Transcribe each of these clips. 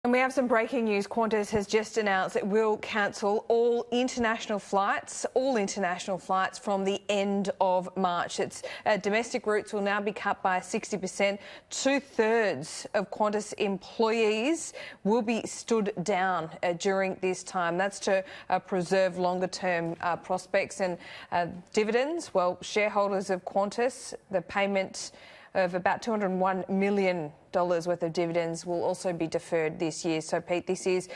And we have some breaking news. Qantas has just announced it will cancel all international flights from the end of March. Its domestic routes will now be cut by 60%. 2/3 of Qantas employees will be stood down during this time. That's to preserve longer-term prospects and dividends. Well, shareholders of Qantas, the payment of about $201 million worth of dividends will also be deferred this year. So, Pete, this is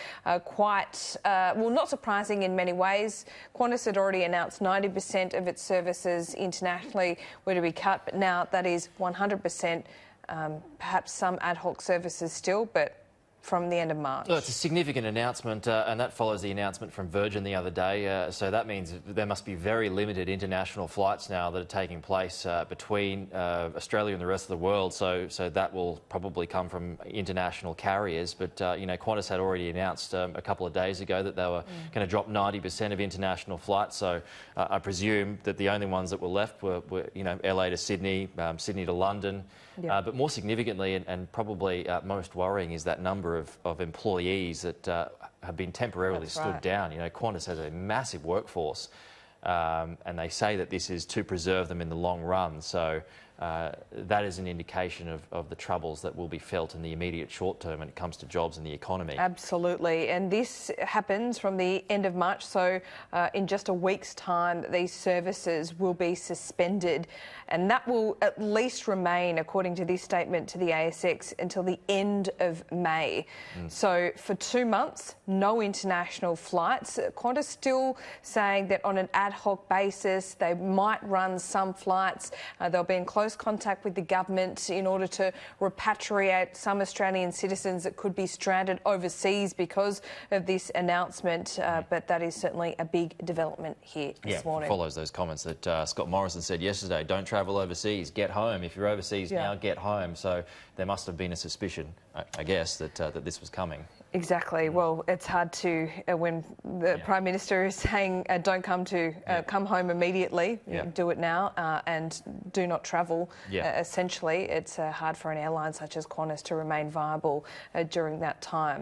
quite, not surprising in many ways. Qantas had already announced 90% of its services internationally were to be cut, but now that is 100%, perhaps some ad hoc services still, but from the end of March. Well, it's a significant announcement, and that follows the announcement from Virgin the other day. So that means there must be very limited international flights now that are taking place between Australia and the rest of the world. So that will probably come from international carriers. But Qantas had already announced a couple of days ago that they were going to drop 90% of international flights. So I presume that the only ones that were left were LA to Sydney, Sydney to London. Yep. But more significantly and probably most worrying is that number of employees that have been temporarily stood down. Qantas has a massive workforce, and they say that this is to preserve them in the long run. So that is an indication of the troubles that will be felt in the immediate short term when it comes to jobs and the economy. Absolutely. And this happens from the end of March. So in just a week's time, these services will be suspended. And that will at least remain, according to this statement to the ASX, until the end of May. So for 2 months, no international flights. Qantas still saying that on an ad hoc basis, they might run some flights. They'll be in close contact with the government in order to repatriate some Australian citizens that could be stranded overseas because of this announcement. But that is certainly a big development here this morning. It follows those comments that Scott Morrison said yesterday. Don't travel overseas, get home. If you're overseas now, get home. So there must have been a suspicion, I guess, that this was coming. Exactly. Well, it's hard to, when the Prime Minister is saying don't come home immediately, do it now, and do not travel. Essentially, it's hard for an airline such as Qantas to remain viable during that time.